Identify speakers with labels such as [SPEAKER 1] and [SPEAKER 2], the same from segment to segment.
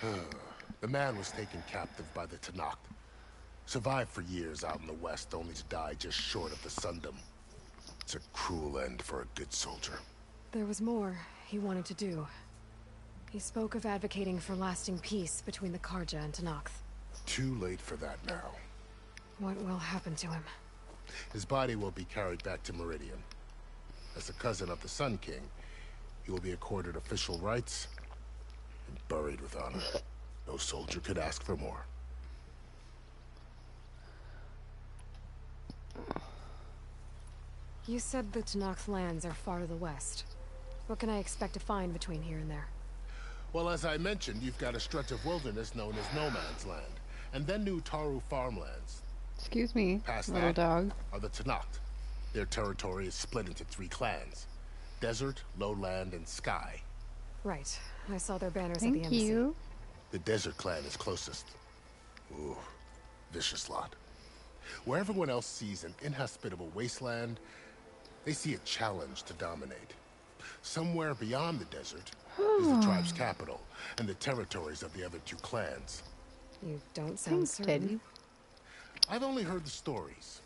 [SPEAKER 1] The man was taken captive by the Tanakh. Survived for years out in the west, only to die just short of the Sundom. It's a cruel end for a good soldier.
[SPEAKER 2] There was more he wanted to do. He spoke of advocating for lasting peace between the Karja and Tenakth.
[SPEAKER 1] Too late for that now.
[SPEAKER 2] What will happen to him?
[SPEAKER 1] His body will be carried back to Meridian. As a cousin of the Sun King, he will be accorded official rights and buried with honor. No soldier could ask for more.
[SPEAKER 2] You said the Tenakth lands are far to the west. What can I expect to find between here and there?
[SPEAKER 1] Well, as I mentioned, you've got a stretch of wilderness known as No Man's Land, and then New Taru farmlands.
[SPEAKER 3] Excuse me,
[SPEAKER 1] Past
[SPEAKER 3] little
[SPEAKER 1] that
[SPEAKER 3] dog.
[SPEAKER 1] are the Tenakth. Their territory is split into 3 clans: Desert, Lowland, and Sky.
[SPEAKER 2] Right. I saw their banners at the
[SPEAKER 3] Thank
[SPEAKER 2] embassy.
[SPEAKER 3] you.
[SPEAKER 1] The Desert clan is closest. Ooh, vicious lot. Where everyone else sees an inhospitable wasteland, they see a challenge to dominate. Somewhere beyond the desert is the tribe's capital and the territories of the other 2 clans.
[SPEAKER 2] You don't sound
[SPEAKER 3] Thanks,
[SPEAKER 2] certain.
[SPEAKER 3] Teddy.
[SPEAKER 1] I've only heard the stories.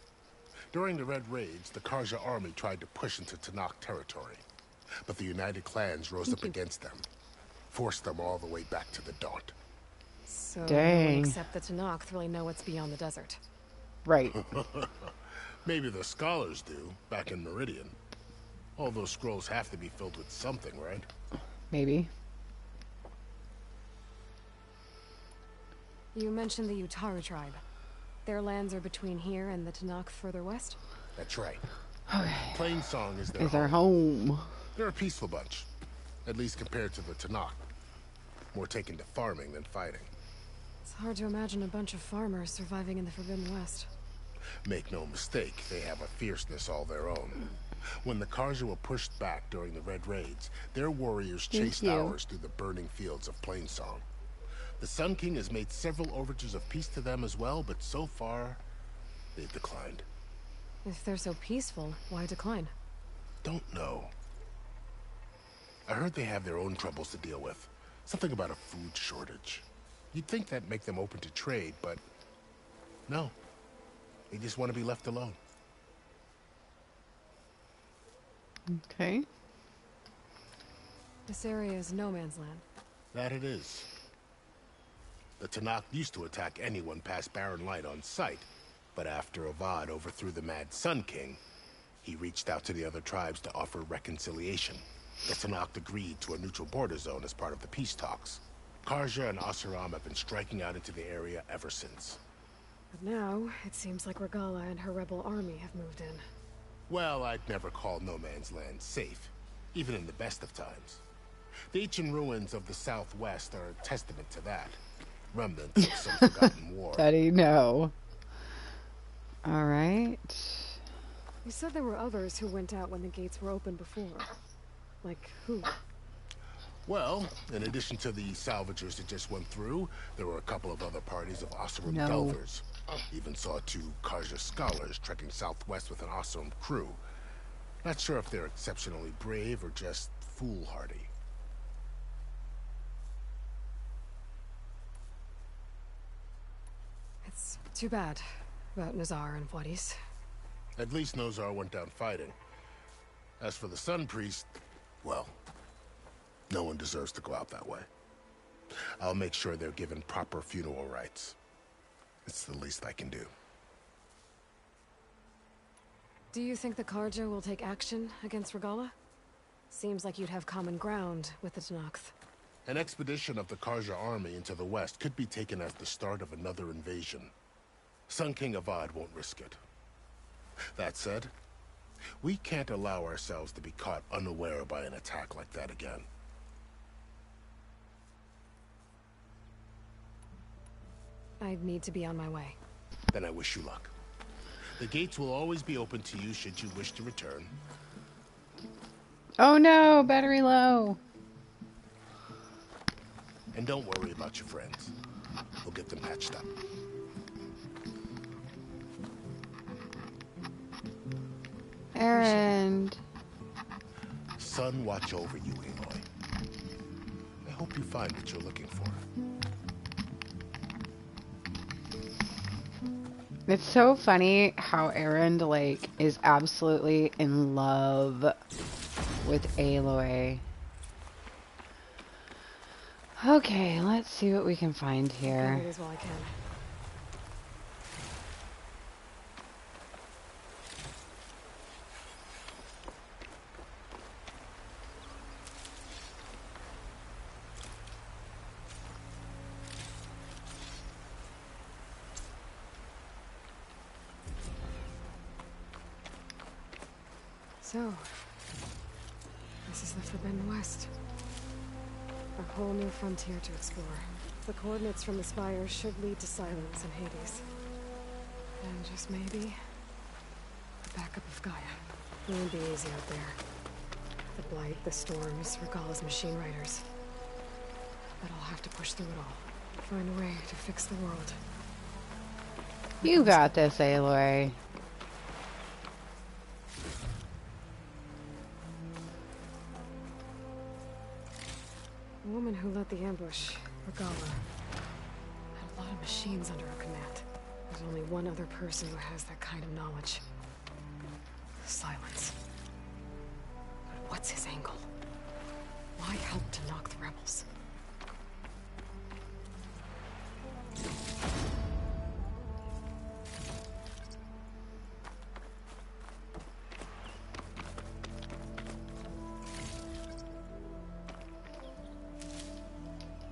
[SPEAKER 1] During the Red Raids, the Karja army tried to push into Tanakh territory, but the united clans rose up against them, forced them all the way back to the Daunt.
[SPEAKER 2] So no one
[SPEAKER 3] Dang.
[SPEAKER 2] except the Tenakth really know what's beyond the desert.
[SPEAKER 3] Right.
[SPEAKER 1] Maybe the scholars do, back in Meridian. All those scrolls have to be filled with something, right?
[SPEAKER 3] Maybe.
[SPEAKER 2] You mentioned the Utaru tribe. Their lands are between here and the Tenakth further west?
[SPEAKER 1] That's right.
[SPEAKER 3] Okay.
[SPEAKER 1] Plainsong is their
[SPEAKER 3] Is our
[SPEAKER 1] home.
[SPEAKER 3] home.
[SPEAKER 1] They're a peaceful bunch, at least compared to the Tanakh. More taken to farming than fighting.
[SPEAKER 2] It's hard to imagine a bunch of farmers surviving in the Forbidden West.
[SPEAKER 1] Make no mistake, they have a fierceness all their own. When the Karja were pushed back during the Red Raids, their warriors
[SPEAKER 3] Thank
[SPEAKER 1] chased
[SPEAKER 3] you.
[SPEAKER 1] ours through the burning fields of Plainsong. The Sun King has made several overtures of peace to them as well, but so far, they've declined.
[SPEAKER 2] If they're so peaceful, why decline?
[SPEAKER 1] Don't know. I heard they have their own troubles to deal with. Something about a food shortage. You'd think that'd make them open to trade, but no. They just want to be left alone.
[SPEAKER 3] Okay.
[SPEAKER 2] This area is no man's land.
[SPEAKER 1] That it is. The Tanakh used to attack anyone past Barren Light on sight, but after Avad overthrew the Mad Sun King, he reached out to the other tribes to offer reconciliation. The Tanakh agreed to a neutral border zone as part of the peace talks. Karja and Oseram have been striking out into the area ever since.
[SPEAKER 2] But now, it seems like Regala and her rebel army have moved in.
[SPEAKER 1] Well, I'd never call No Man's Land safe, even in the best of times. The ancient ruins of the Southwest are a testament to that. Remnants of some forgotten war.
[SPEAKER 3] Daddy, no. Alright.
[SPEAKER 2] You said there were others who went out when the gates were open before. Like who?
[SPEAKER 1] Well, in addition to the salvagers that just went through, there were a couple of other parties of Oseram
[SPEAKER 3] No.
[SPEAKER 1] Delvers. Even saw 2 Karja scholars trekking southwest with an Oseram crew. Not sure if they're exceptionally brave or just foolhardy.
[SPEAKER 2] It's too bad about Nazar and Wadis.
[SPEAKER 1] At least Nozar went down fighting. As for the Sun Priest, well, no one deserves to go out that way. I'll make sure they're given proper funeral rites. It's the least I can do.
[SPEAKER 2] Do you think the Karja will take action against Regala? Seems like you'd have common ground with the Tenakth.
[SPEAKER 1] An expedition of the Karja army into the west could be taken as the start of another invasion. Sun King Avad won't risk it. That said, we can't allow ourselves to be caught unaware by an attack like that again.
[SPEAKER 2] I'd need to be on my way.
[SPEAKER 1] Then I wish you luck. The gates will always be open to you should you wish to return.
[SPEAKER 3] Oh no, battery low.
[SPEAKER 1] And don't worry about your friends. We'll get them patched up.
[SPEAKER 3] Errand.
[SPEAKER 1] Sun watch over you, Aloy. I hope you find what you're looking for.
[SPEAKER 3] It's so funny how Erend, like, is absolutely in love with Aloy. Okay, let's see what we can find
[SPEAKER 2] I'll
[SPEAKER 3] here.
[SPEAKER 2] carry these while I can. So, this is the Forbidden West. A whole new frontier to explore. The coordinates from the spire should lead to Silence and Hades. And just maybe, the backup of Gaia. It won't be easy out there. The Blight, the Storms, Regalla's machine riders. But I'll have to push through it all. Find a way to fix the world.
[SPEAKER 3] You got this, Aloy.
[SPEAKER 2] The woman who led the ambush, Regalla, had a lot of machines under her command. There's only one other person who has that kind of knowledge. Silence. But what's his angle? Why help to knock the rebels?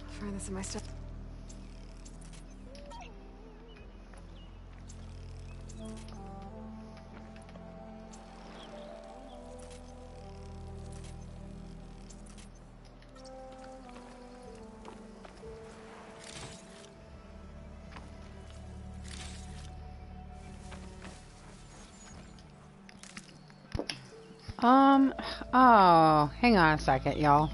[SPEAKER 2] I'll find this in my stuff.
[SPEAKER 3] Oh, hang on a second, y'all.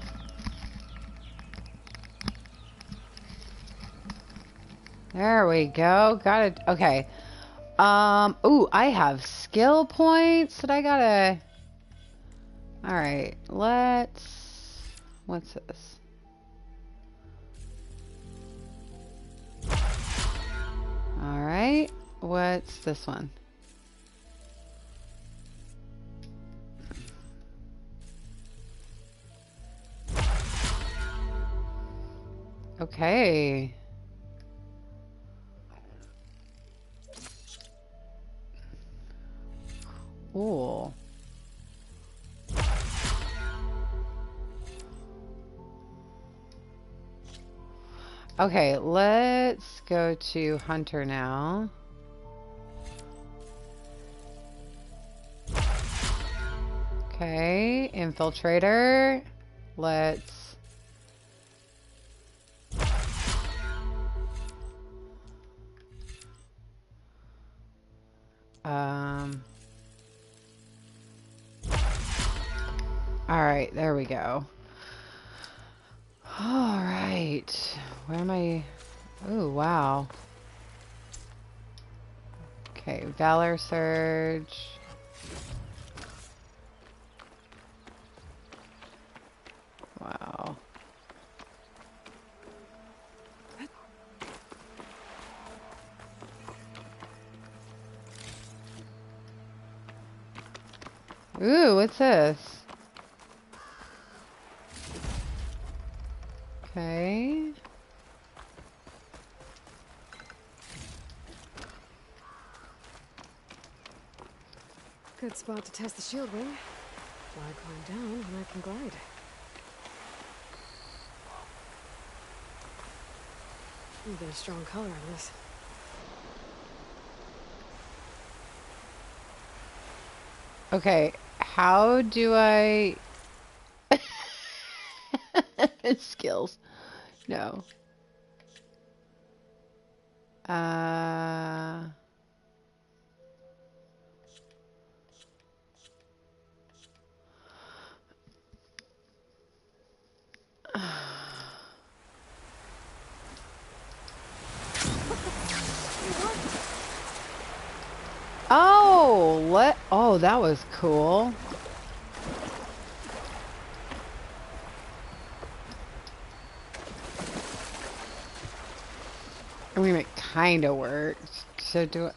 [SPEAKER 3] There we go. Got it. Okay. Ooh, I have skill points that I gotta... Alright, what's this? Alright, what's this one? Okay. Cool. Okay, let's go to Hunter now. Okay, Infiltrator. Let's... Alright, there we go. Alright. Where am I? Oh, wow. Okay, Valor Surge. Wow. Ooh, what's this? Okay.
[SPEAKER 2] Good spot to test the shield wing. Why climb down when I can glide? You get a strong color on this.
[SPEAKER 3] Okay, how do I... Skills. No. Oh, oh, that was cool. I mean, it kind of worked. So do it.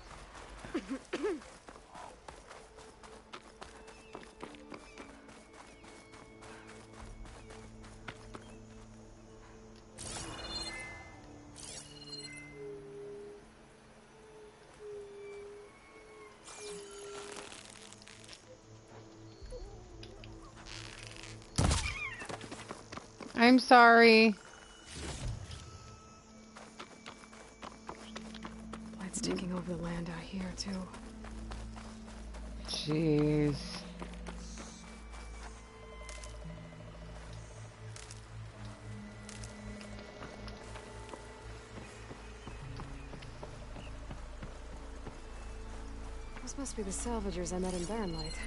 [SPEAKER 3] I'm sorry.
[SPEAKER 2] Light's taking over the land out here, too.
[SPEAKER 3] Jeez.
[SPEAKER 2] Those must be the salvagers I met in Barren Light.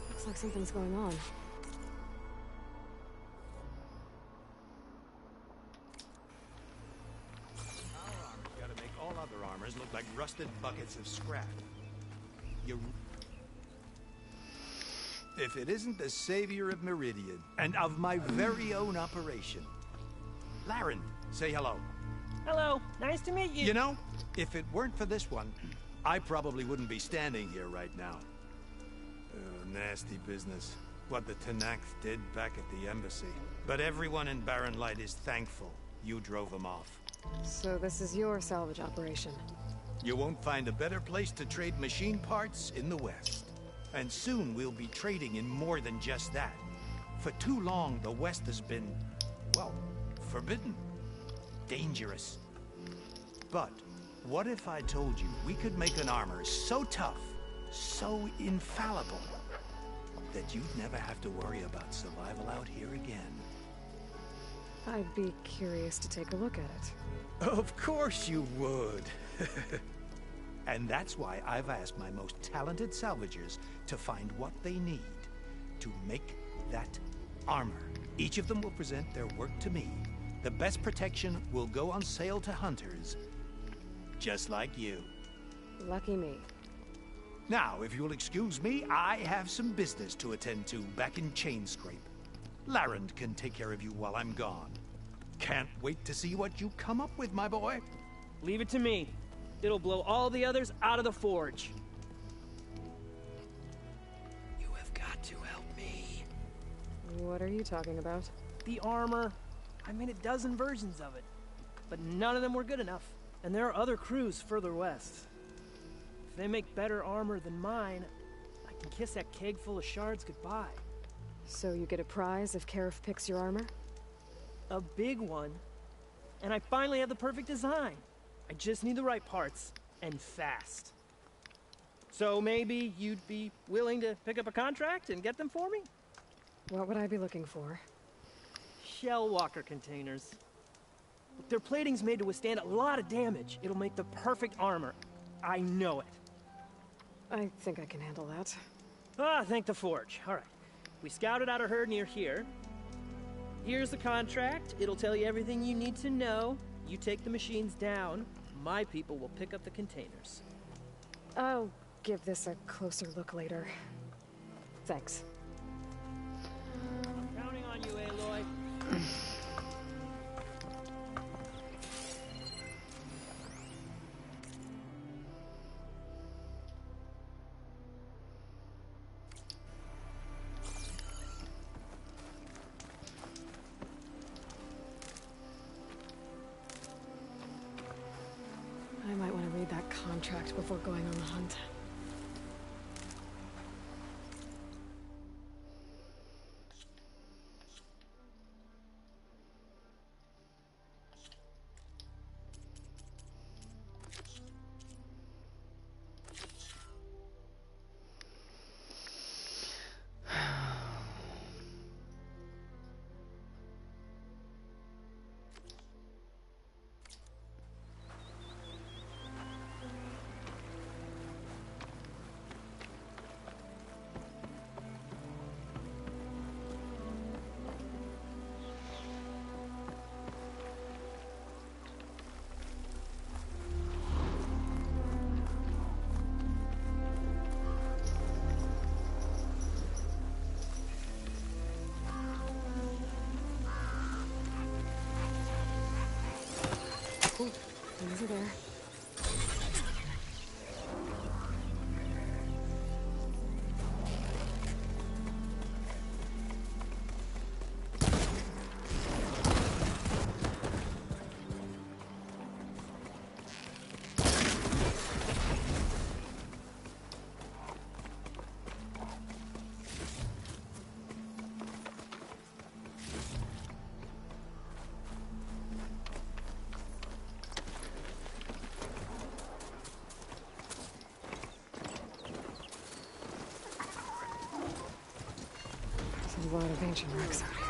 [SPEAKER 2] Looks like something's going on.
[SPEAKER 4] Gotta make all other armors look like rusted buckets of scrap. If it isn't the savior of Meridian, and of my very own operation. Laren, say hello.
[SPEAKER 5] Hello, nice to meet you.
[SPEAKER 4] You know, if it weren't for this one, I probably wouldn't be standing here right now. Nasty business. What the Tenakth did back at the embassy. But everyone in Barren Light is thankful you drove them off.
[SPEAKER 2] So this is your salvage operation.
[SPEAKER 4] You won't find a better place to trade machine parts in the West. And soon we'll be trading in more than just that. For too long, the West has been, well, forbidden. Dangerous. But what if I told you we could make an armor so tough, so infallible, that you'd never have to worry about survival out here again?
[SPEAKER 2] I'd be curious to take a look at it.
[SPEAKER 4] Of course you would. And that's why I've asked my most talented salvagers to find what they need to make that armor. Each of them will present their work to me. The best protection will go on sale to hunters, just like you.
[SPEAKER 2] Lucky me.
[SPEAKER 4] Now, if you'll excuse me, I have some business to attend to back in Chainscrape. Laren can take care of you while I'm gone. Can't wait to see what you come up with, my boy.
[SPEAKER 5] Leave it to me. It'll blow all the others out of the forge. You have got to help me.
[SPEAKER 2] What are you talking about?
[SPEAKER 5] The armor. I made a dozen versions of it, but none of them were good enough. And there are other crews further west. If they make better armor than mine, I can kiss that keg full of shards goodbye.
[SPEAKER 2] So you get a prize if Karif picks your armor?
[SPEAKER 5] A big one. And I finally have the perfect design. I just need the right parts, and fast. So maybe you'd be willing to pick up a contract and get them for me?
[SPEAKER 2] What would I be looking for?
[SPEAKER 5] Shell walker containers. Their plating's made to withstand a lot of damage. It'll make the perfect armor. I know it.
[SPEAKER 2] I think I can handle that.
[SPEAKER 5] Ah, thank the forge. All right. We scouted out a herd near here. Here's the contract. It'll tell you everything you need to know. You take the machines down. My people will pick up the containers.
[SPEAKER 2] I'll give this a closer look later. Thanks.
[SPEAKER 5] Counting on you, Aloy.
[SPEAKER 2] I might want to read that contract before going on the hunt. Things are there. lot of ancient wrecks out here.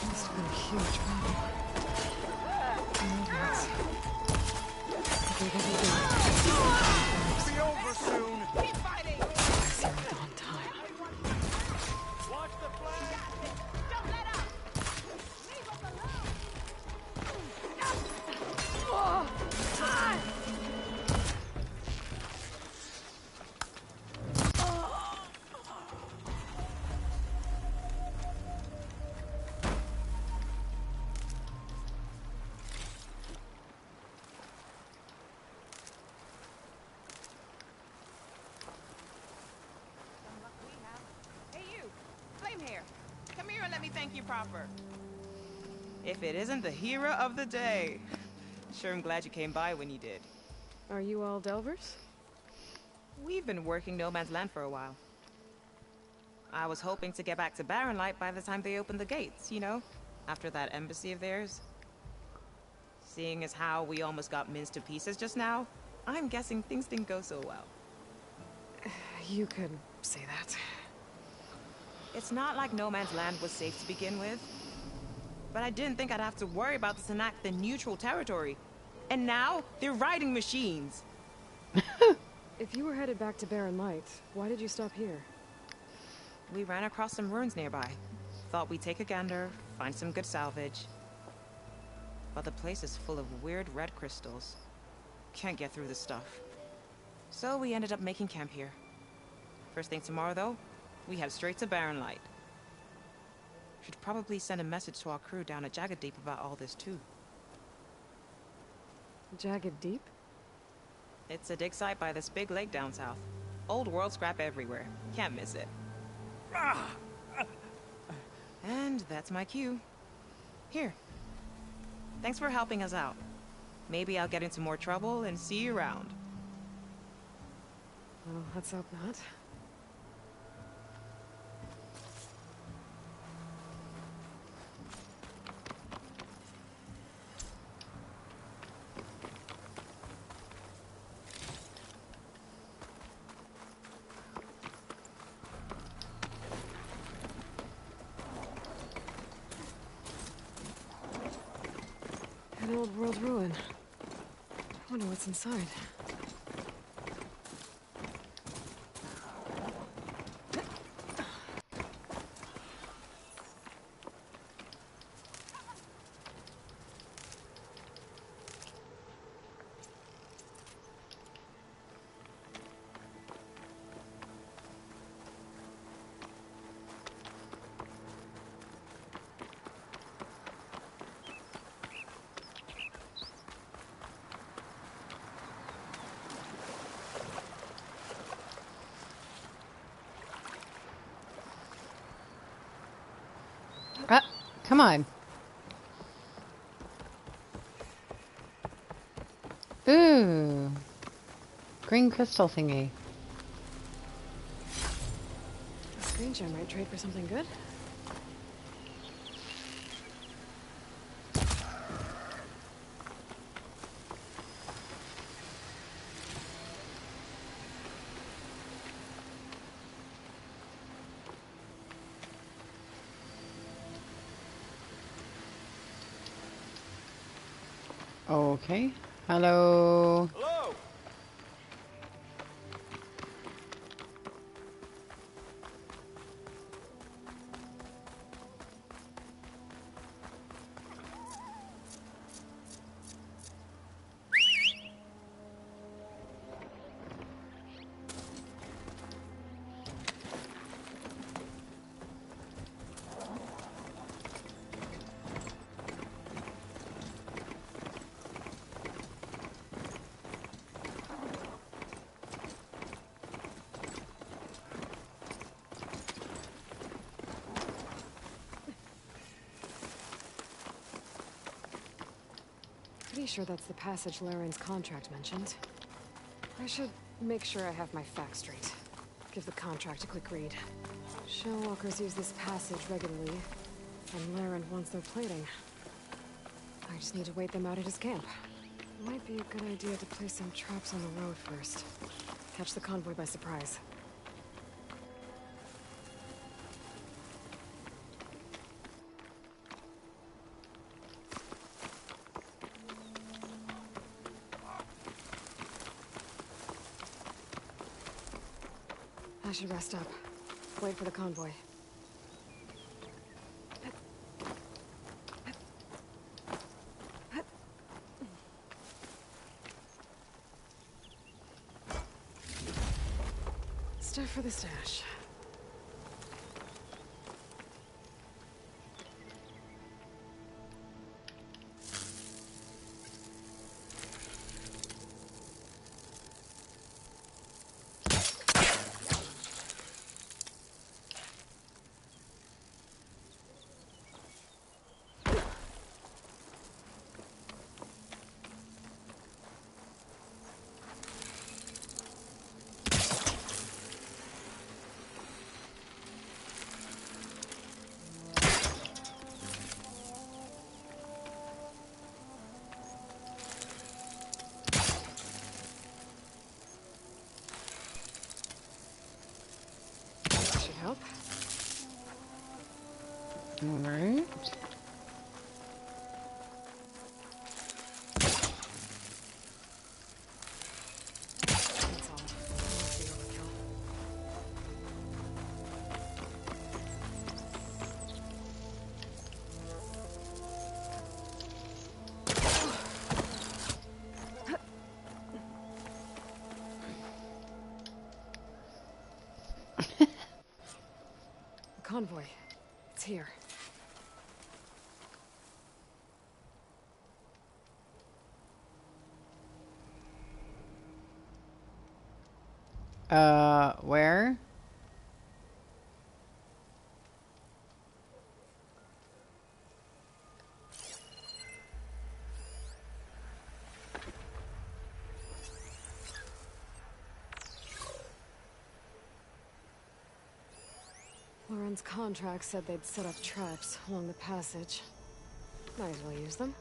[SPEAKER 2] Must have been a huge battle. Movements. They didn't do
[SPEAKER 4] Be over soon. Keep fighting.
[SPEAKER 2] I see it on time.
[SPEAKER 4] Watch the flag.
[SPEAKER 6] Don't let up! Leave us alone! Some luck we have. Hey you! Flame hair! Come here and let me thank you proper.
[SPEAKER 7] If it isn't the hero of the day. Sure, I'm glad you came by when you did.
[SPEAKER 2] Are you all Delvers?
[SPEAKER 7] We've been working No Man's Land for a while. I was hoping to get back to Barren Light by the time they opened the gates, you know? After that embassy of theirs. Seeing as how we almost got minced to pieces just now, I'm guessing things didn't go so well.
[SPEAKER 2] You could say that.
[SPEAKER 7] It's not like No Man's Land was safe to begin with. But I didn't think I'd have to worry about this enact the neutral territory. And now, they're riding machines.
[SPEAKER 2] If you were headed back to Barren Light, why did you stop here?
[SPEAKER 7] We ran across some ruins nearby. Thought we'd take a gander, find some good salvage. But the place is full of weird red crystals. Can't get through this stuff. So we ended up making camp here. First thing tomorrow, though, we head straight to Barren Light. Should probably send a message to our crew down at Jagged Deep about all this, too.
[SPEAKER 2] Jagged Deep?
[SPEAKER 7] It's a dig site by this big lake down south. Old world scrap everywhere. Can't miss it. And that's my cue. Here. Thanks for helping us out. Maybe I'll get into more trouble and see you around.
[SPEAKER 2] Well, let's hope not. An old world ruin. I wonder what's inside.
[SPEAKER 3] Come on. Ooh. Green crystal thingy.
[SPEAKER 2] This green gem might trade for something good.
[SPEAKER 3] Okay. Hello.
[SPEAKER 4] Hello.
[SPEAKER 2] Pretty sure that's the passage Laren's contract mentioned. I should make sure I have my facts straight. Give the contract a quick read. Shellwalkers use this passage regularly, and Laren wants their plating. I just need to wait them out at his camp. Might be a good idea to place some traps on the road first. Catch the convoy by surprise. should rest up. Wait for the convoy. Stuff for the stash. Help.
[SPEAKER 3] All right.
[SPEAKER 2] That's all. Must be overkill. Convoy. It's here.
[SPEAKER 3] Where?
[SPEAKER 2] Lauren's contract said they'd set up traps along the passage. Might as well use them.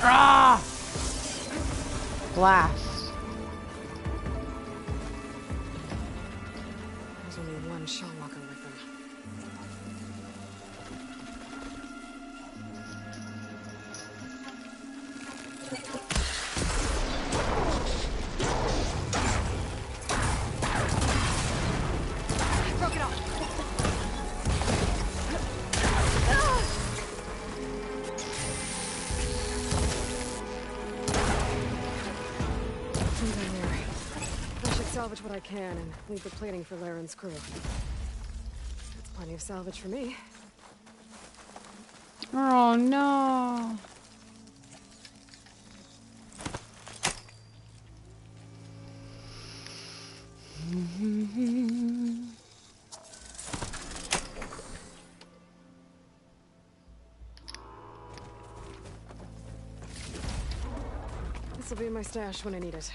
[SPEAKER 3] Ah! Blast.
[SPEAKER 2] There's only one Shawwalker with them. Broke it off. I'm done here. I should salvage what I can and leave the plating for Laren's crew. That's plenty of salvage for me.
[SPEAKER 3] Oh no.
[SPEAKER 2] This'll be in my stash when I need it.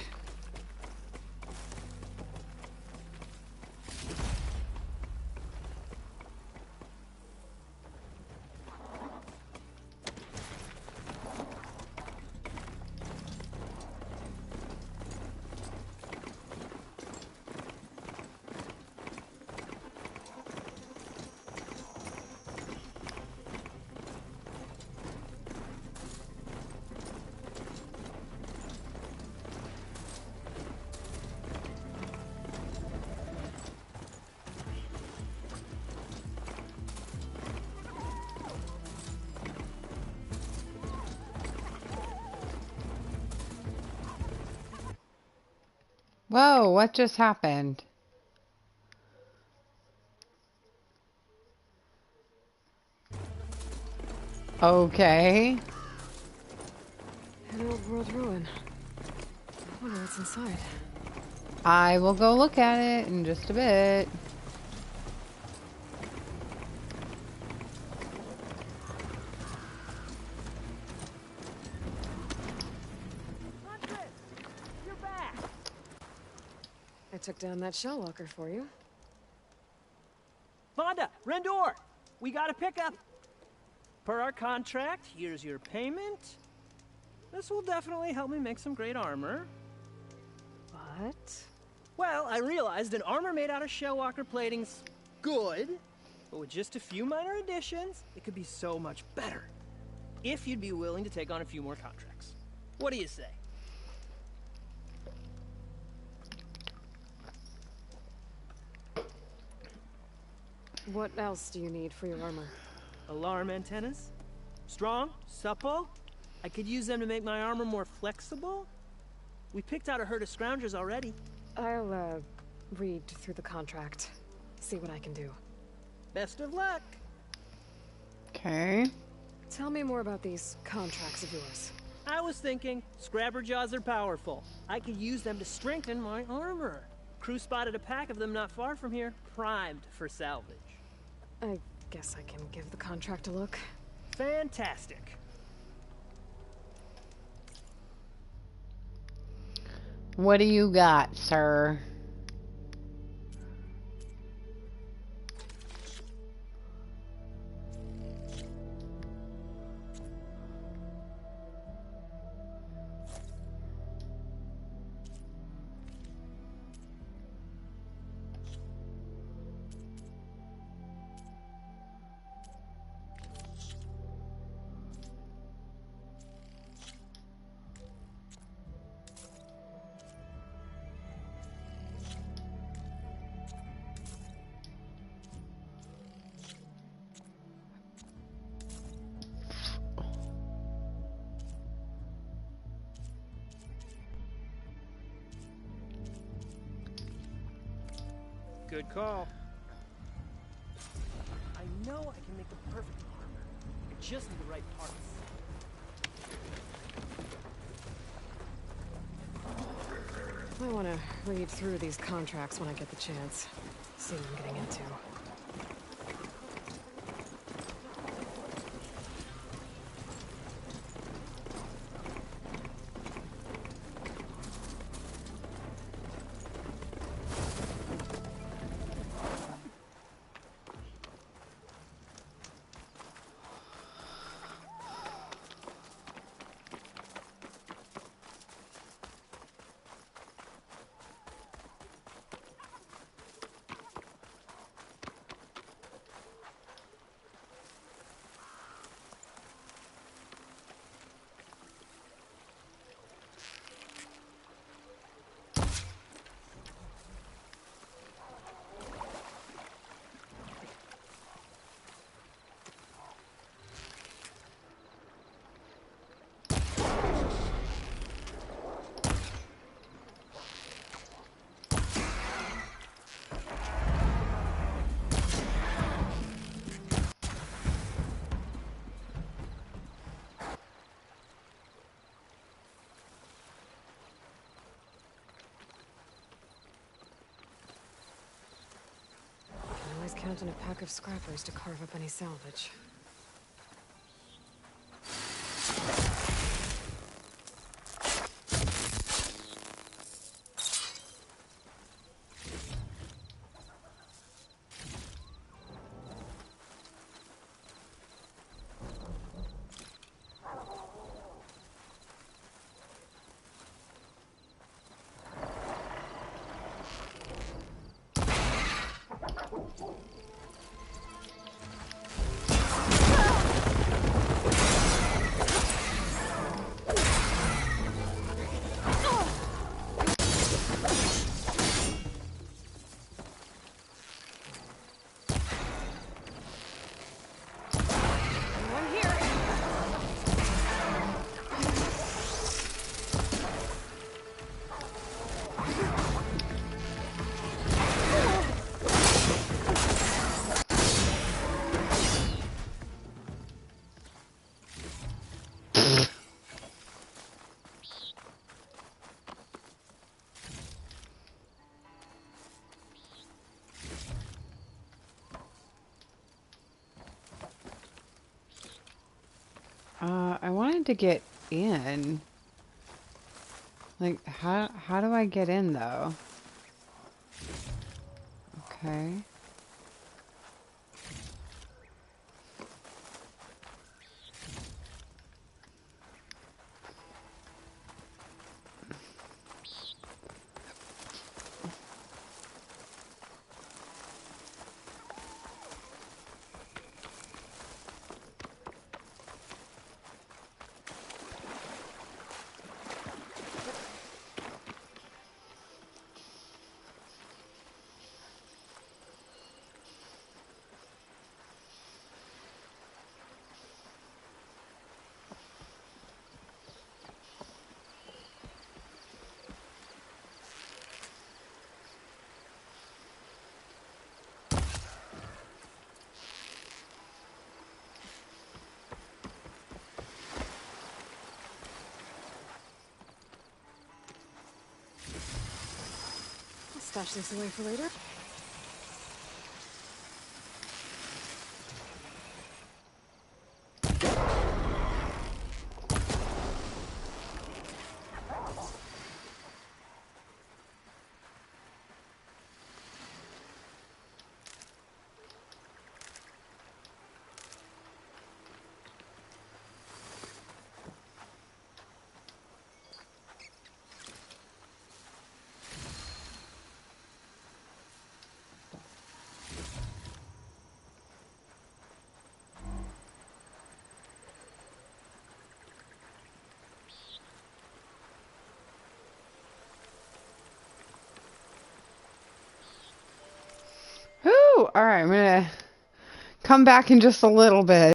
[SPEAKER 3] Whoa, what just happened? Okay.
[SPEAKER 2] An old world ruin. I wonder what's inside.
[SPEAKER 3] I will go look at it in just a bit.
[SPEAKER 5] Huntress, you're back.
[SPEAKER 2] I took down that shell walker for you.
[SPEAKER 5] Vonda, Rendor, we got a pickup. Per our contract, here's your payment. This will definitely help me make some great armor.
[SPEAKER 2] But...
[SPEAKER 5] Well, I realized an armor made out of Shellwalker plating's good, but with just a few minor additions, it could be so much better. If you'd be willing to take on a few more contracts. What do you say?
[SPEAKER 2] what else do you need for your armor?
[SPEAKER 5] Alarm antennas? Strong? Supple? I could use them to make my armor more flexible? We picked out a herd of scroungers already.
[SPEAKER 2] I'll, read through the contract. See what I can do.
[SPEAKER 5] Best of luck!
[SPEAKER 3] Okay.
[SPEAKER 2] Tell me more about these contracts of yours.
[SPEAKER 5] I was thinking, Scrabber Jaws are powerful. I could use them to strengthen my armor. Crew spotted a pack of them not far from here, primed for salvage.
[SPEAKER 2] I guess I can give the contract a look.
[SPEAKER 5] Fantastic.
[SPEAKER 3] What do you got, sir?
[SPEAKER 5] Good call. I know I can make the perfect armor. I just need the right parts.
[SPEAKER 2] I want to read through these contracts when I get the chance. See what I'm getting into. Always count on a pack of scrappers to carve up any salvage.
[SPEAKER 3] I wanted to get in. Like, how do I get in, though? Okay.
[SPEAKER 2] I'll stash this away for later. Whew! Alright, I'm gonna come back in just a little bit.